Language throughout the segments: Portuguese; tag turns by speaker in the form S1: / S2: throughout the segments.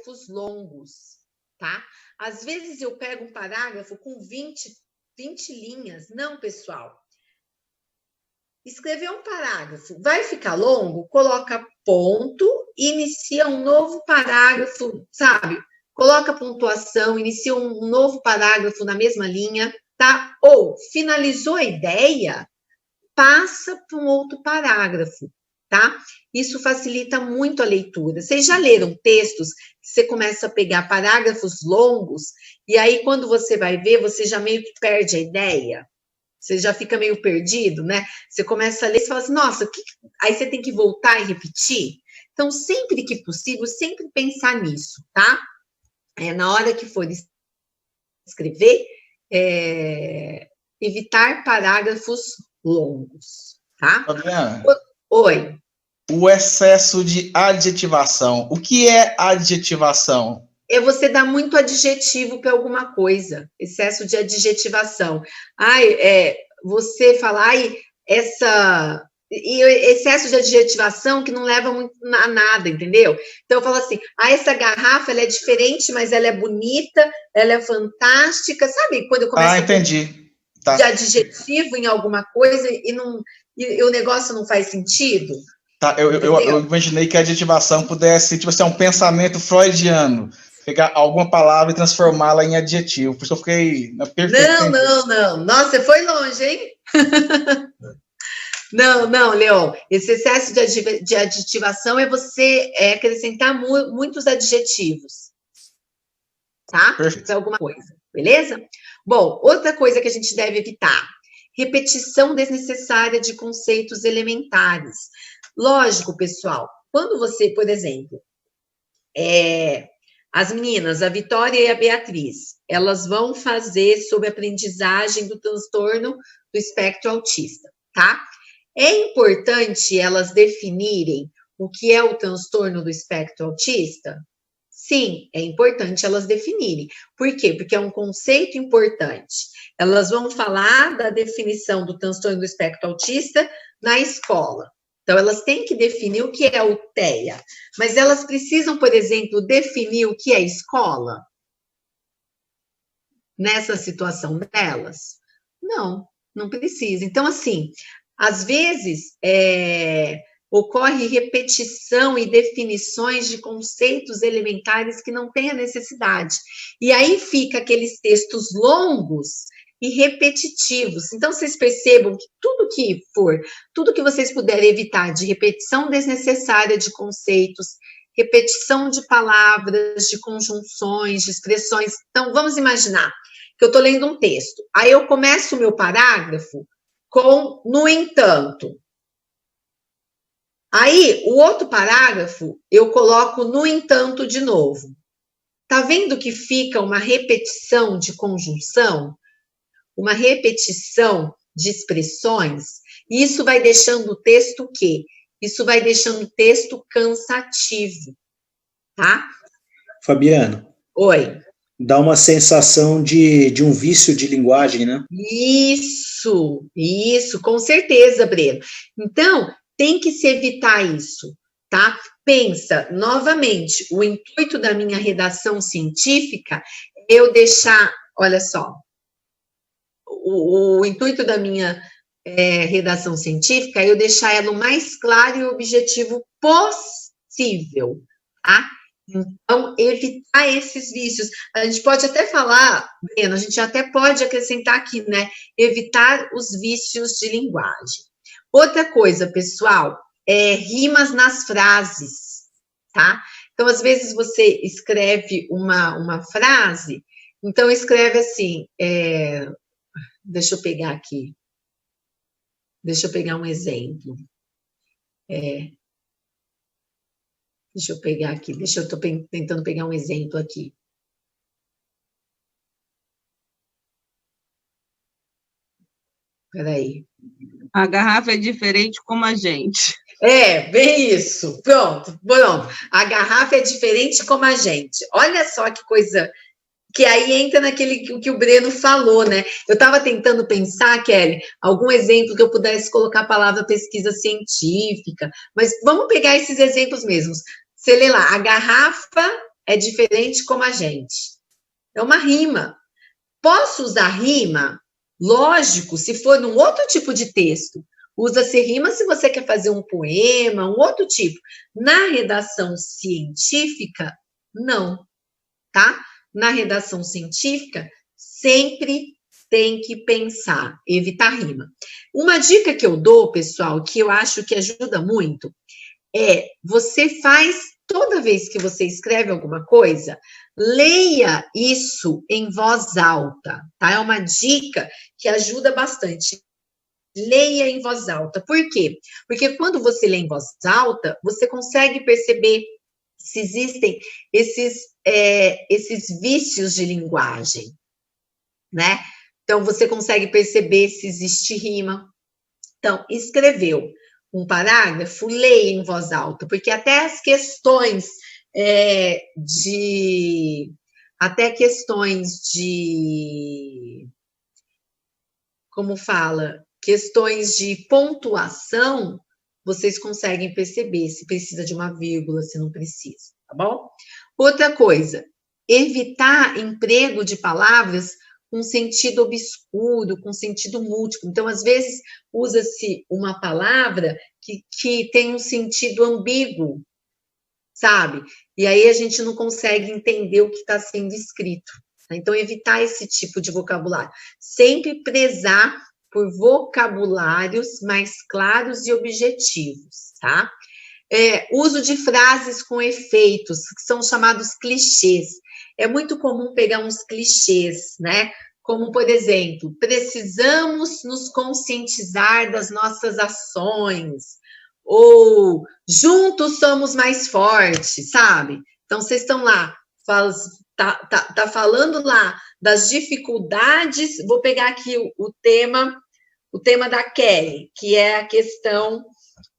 S1: parágrafos longos, tá? Às vezes eu pego um parágrafo com 20 linhas. Não, pessoal. Escrever um parágrafo vai ficar longo? Coloca ponto, inicia um novo parágrafo, sabe? Coloca pontuação, inicia um novo parágrafo na mesma linha, tá? Ou finalizou a ideia, passa para um outro parágrafo, tá? Isso facilita muito a leitura. Vocês já leram textos que você começa a pegar parágrafos longos e aí quando você vai ver, você já meio que perde a ideia? Você já fica meio perdido, né? Você começa a ler e fala assim, nossa, aí você tem que voltar e repetir. Então, sempre que possível, sempre pensar nisso, tá? Na hora que for escrever, evitar parágrafos longos, tá?
S2: Fabiana,
S1: oi.
S2: O excesso de adjetivação. O que é adjetivação?
S1: É você dar muito adjetivo para alguma coisa, excesso de adjetivação. Você fala, excesso de adjetivação que não leva muito a nada, entendeu? Então eu falo assim, essa garrafa, ela é diferente, mas ela é bonita, ela é fantástica, sabe? Quando eu começo
S2: entendi.
S1: De adjetivo em alguma coisa e o negócio não faz sentido.
S2: Tá, eu imaginei que a adjetivação pudesse, tipo assim, um pensamento freudiano. Pegar alguma palavra e transformá-la em adjetivo. Por isso eu fiquei
S1: perfeito. Não. Nossa, você foi longe, hein? Não, Leon. Esse excesso de adjetivação é você acrescentar muitos adjetivos. Tá?
S2: Perfeito.
S1: Para alguma coisa, beleza? Bom, outra coisa que a gente deve evitar. Repetição desnecessária de conceitos elementares. Lógico, pessoal. Quando você, por exemplo, as meninas, a Vitória e a Beatriz, elas vão fazer sobre aprendizagem do transtorno do espectro autista, tá? É importante elas definirem o que é o transtorno do espectro autista? Sim, é importante elas definirem. Por quê? Porque é um conceito importante. Elas vão falar da definição do transtorno do espectro autista na escola. Então, elas têm que definir o que é o TEA. Mas elas precisam, por exemplo, definir o que é escola? Nessa situação delas? Não precisa. Então, assim, às vezes, ocorre repetição e definições de conceitos elementares que não têm a necessidade. E aí fica aqueles textos longos e repetitivos. Então, vocês percebam que tudo que vocês puderem evitar de repetição desnecessária de conceitos, repetição de palavras, de conjunções, de expressões. Então, vamos imaginar que eu estou lendo um texto. Aí eu começo o meu parágrafo com no entanto. Aí, o outro parágrafo, eu coloco no entanto de novo. Tá vendo que fica uma repetição de conjunção? Uma repetição de expressões? E isso vai deixando o texto o quê? Isso vai deixando o texto cansativo, tá?
S3: Fabiana.
S1: Oi.
S3: Dá uma sensação de um vício de linguagem, né?
S1: Isso, com certeza, Breno. Então, tem que se evitar isso, tá? Pensa, novamente, o intuito da minha redação científica é eu deixar, olha só, o intuito da minha redação científica é eu deixar ela o mais claro e objetivo possível, tá? Então, evitar esses vícios. A gente pode até falar, Breno, a gente até pode acrescentar aqui, né? Evitar os vícios de linguagem. Outra coisa, pessoal, rimas nas frases, tá? Então, às vezes você escreve uma frase, então escreve assim, deixa eu pegar aqui, deixa eu pegar um exemplo. Deixa eu pegar aqui, eu estou tentando pegar um exemplo aqui. Espera aí.
S4: A garrafa é diferente como a gente.
S1: Bem isso. Pronto. A garrafa é diferente como a gente. Olha só que coisa, que aí entra naquele que o Breno falou, né? Eu estava tentando pensar, Kelly, algum exemplo que eu pudesse colocar a palavra pesquisa científica, mas vamos pegar esses exemplos mesmos. Você lê lá, a garrafa é diferente como a gente. É uma rima. Posso usar rima? Lógico, se for num outro tipo de texto. Usa-se rima se você quer fazer um poema, um outro tipo. Na redação científica, não, tá? Na redação científica, sempre tem que pensar, evitar rima. Uma dica que eu dou, pessoal, que eu acho que ajuda muito, é você faz, toda vez que você escreve alguma coisa, leia isso em voz alta, tá? É uma dica que ajuda bastante. Leia em voz alta. Por quê? Porque quando você lê em voz alta, você consegue perceber se existem esses vícios de linguagem, né? Então, você consegue perceber se existe rima. Então, escreveu um parágrafo, leia em voz alta, porque até as questões como fala, questões de pontuação, vocês conseguem perceber se precisa de uma vírgula, se não precisa, tá bom? Outra coisa, evitar emprego de palavras com sentido obscuro, com sentido múltiplo. Então, às vezes, usa-se uma palavra que tem um sentido ambíguo, sabe? E aí a gente não consegue entender o que está sendo escrito. Tá? Então, evitar esse tipo de vocabulário. Sempre prezar por vocabulários mais claros e objetivos, tá? Uso de frases com efeitos, que são chamados clichês. É muito comum pegar uns clichês, né? Como, por exemplo, precisamos nos conscientizar das nossas ações, ou juntos somos mais fortes, sabe? Então, vocês estão lá, tá falando lá das dificuldades, vou pegar aqui o tema da Kelly, que é a questão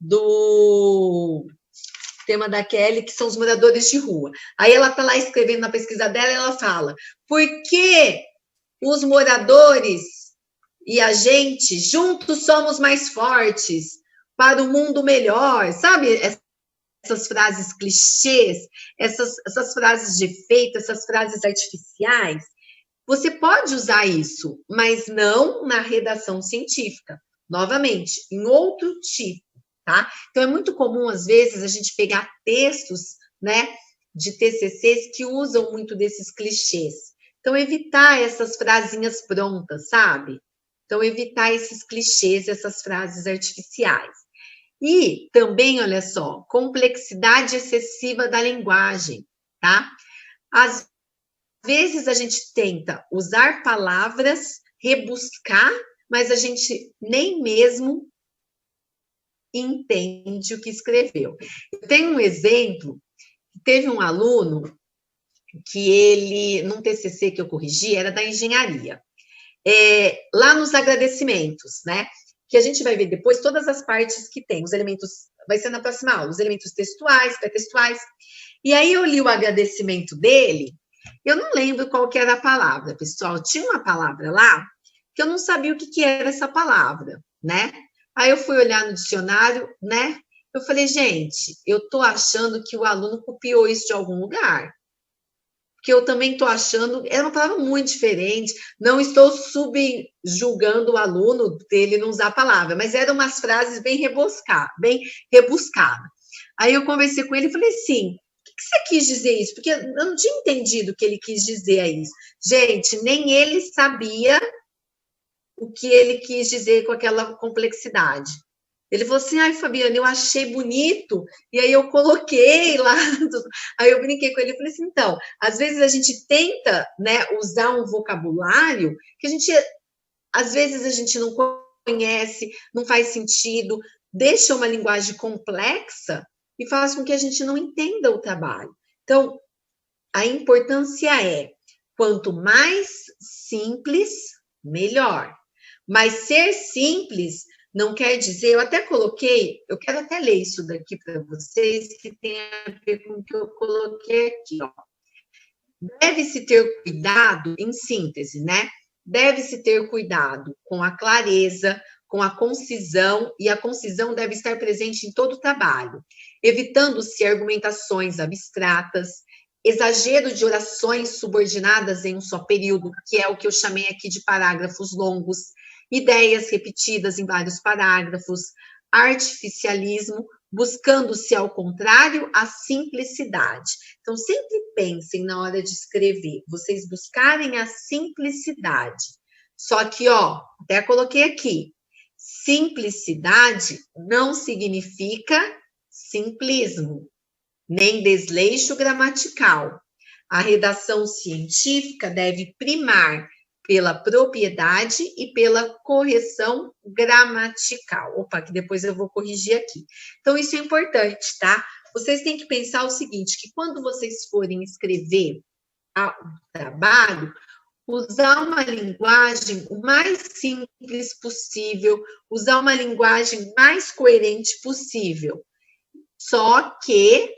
S1: do tema da Kelly, que são os moradores de rua. Aí ela está lá escrevendo na pesquisa dela, e ela fala, por que os moradores e a gente juntos somos mais fortes para um mundo melhor, sabe? Essas frases clichês, essas frases de efeito, essas frases artificiais. Você pode usar isso, mas não na redação científica. Novamente, em outro tipo, tá? Então, é muito comum, às vezes, a gente pegar textos, né, de TCCs que usam muito desses clichês. Então, evitar essas frasinhas prontas, sabe? Então, evitar esses clichês, essas frases artificiais. E também, olha só, complexidade excessiva da linguagem, tá? Às vezes a gente tenta usar palavras, rebuscar, mas a gente nem mesmo entende o que escreveu. Tem um exemplo, teve um aluno que ele, num TCC que eu corrigi, era da engenharia. Lá nos agradecimentos, né? Que a gente vai ver depois todas as partes que tem, os elementos, vai ser na próxima aula, os elementos textuais, pré-textuais. E aí eu li o agradecimento dele, eu não lembro qual que era a palavra, pessoal. Tinha uma palavra lá que eu não sabia o que era essa palavra, né? Aí eu fui olhar no dicionário, né? Eu falei, gente, eu tô achando que o aluno copiou isso de algum lugar. Porque eu também estou achando, era uma palavra muito diferente, não estou subjulgando o aluno dele não usar a palavra, mas eram umas frases bem rebuscadas. Aí eu conversei com ele e falei assim, o que você quis dizer isso? Porque eu não tinha entendido o que ele quis dizer a isso. Gente, nem ele sabia o que ele quis dizer com aquela complexidade. Ele falou assim, ai, Fabiana, eu achei bonito, e aí eu coloquei lá, aí eu brinquei com ele e falei assim, então, às vezes a gente tenta, né, usar um vocabulário que às vezes a gente não conhece, não faz sentido, deixa uma linguagem complexa e faz com que a gente não entenda o trabalho. Então, a importância é, quanto mais simples, melhor. Mas ser simples não quer dizer, eu até coloquei, eu quero até ler isso daqui para vocês, que tem a ver com o que eu coloquei aqui, ó. Deve-se ter cuidado, em síntese, né? Deve-se ter cuidado com a clareza, com a concisão, e a concisão deve estar presente em todo o trabalho, evitando-se argumentações abstratas, exagero de orações subordinadas em um só período, que é o que eu chamei aqui de parágrafos longos, ideias repetidas em vários parágrafos, artificialismo, buscando-se, ao contrário, a simplicidade. Então, sempre pensem na hora de escrever, vocês buscarem a simplicidade. Só que, ó, até coloquei aqui, simplicidade não significa simplismo, nem desleixo gramatical. A redação científica deve primar pela propriedade e pela correção gramatical. Opa, que depois eu vou corrigir aqui. Então, isso é importante, tá? Vocês têm que pensar o seguinte, que quando vocês forem escrever o trabalho, usar uma linguagem o mais simples possível, usar uma linguagem mais coerente possível. Só que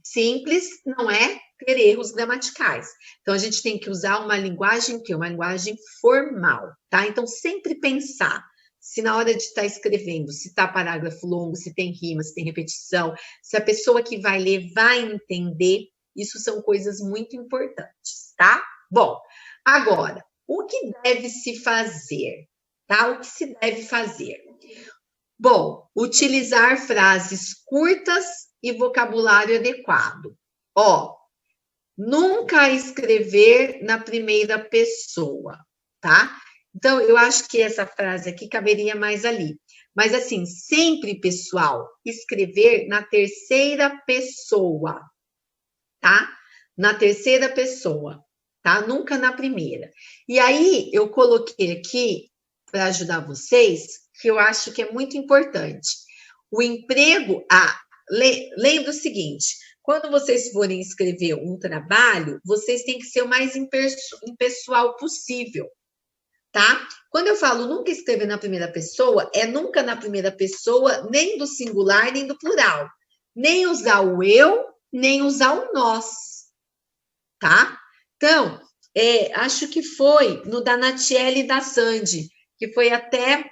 S1: simples não é ter erros gramaticais. Então, a gente tem que usar uma linguagem que é uma linguagem formal, tá? Então, sempre pensar se na hora de estar escrevendo, se está parágrafo longo, se tem rima, se tem repetição, se a pessoa que vai ler vai entender, isso são coisas muito importantes, tá? Bom, agora, o que deve se fazer, tá? O que se deve fazer? Bom, utilizar frases curtas e vocabulário adequado. Ó, nunca escrever na primeira pessoa, tá? Então, eu acho que essa frase aqui caberia mais ali. Mas, assim, sempre, pessoal, escrever na terceira pessoa, tá? Na terceira pessoa, tá? Nunca na primeira. E aí, eu coloquei aqui, para ajudar vocês, que eu acho que é muito importante. O emprego... lembre o seguinte, quando vocês forem escrever um trabalho, vocês têm que ser o mais impessoal possível, tá? Quando eu falo nunca escrever na primeira pessoa, é nunca na primeira pessoa, nem do singular, nem do plural. Nem usar o eu, nem usar o nós, tá? Então, acho que foi no da Natiele e da Sandy, que foi até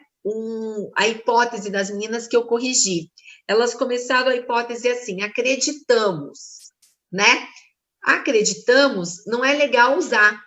S1: a hipótese das meninas que eu corrigi. Elas começaram a hipótese assim, acreditamos, né? Acreditamos não é legal usar.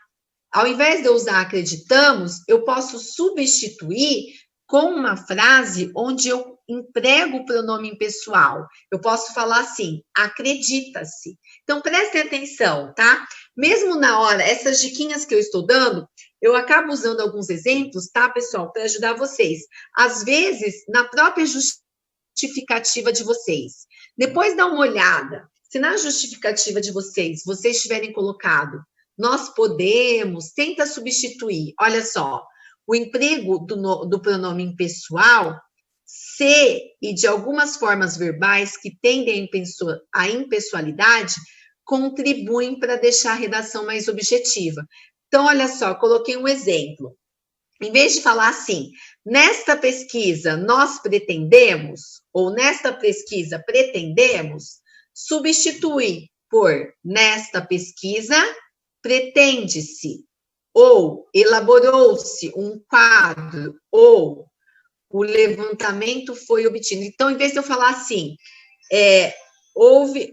S1: Ao invés de eu usar acreditamos, eu posso substituir com uma frase onde eu emprego o pronome impessoal. Eu posso falar assim, acredita-se. Então, prestem atenção, tá? Mesmo na hora, essas diquinhas que eu estou dando, eu acabo usando alguns exemplos, tá, pessoal? Para ajudar vocês. Às vezes, na própria justificativa de vocês. Depois dá uma olhada. Se na justificativa de vocês tiverem colocado nós podemos, tenta substituir. Olha só, o emprego do pronome impessoal, se e de algumas formas verbais que tendem à impessoalidade, contribuem para deixar a redação mais objetiva. Então, olha só, coloquei um exemplo. Em vez de falar assim, nesta pesquisa nós pretendemos, ou nesta pesquisa pretendemos, substitui por nesta pesquisa pretende-se, ou elaborou-se um quadro, ou o levantamento foi obtido. Então, em vez de eu falar assim, houve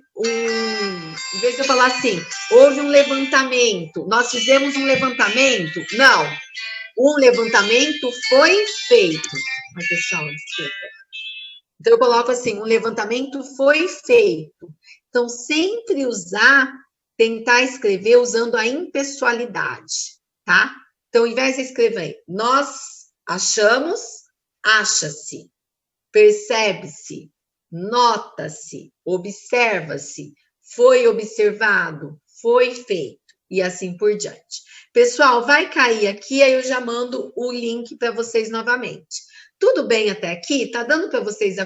S1: um levantamento, nós fizemos um levantamento, não, um levantamento foi feito. Ai, pessoal, desculpa. Então, eu coloco assim, um levantamento foi feito. Então, sempre tentar escrever usando a impessoalidade, tá? Então, ao invés de escrever, nós achamos, acha-se, percebe-se, nota-se, observa-se, foi observado, foi feito, e assim por diante. Pessoal, vai cair aqui, aí eu já mando o link para vocês novamente. Tudo bem até aqui? Tá dando para vocês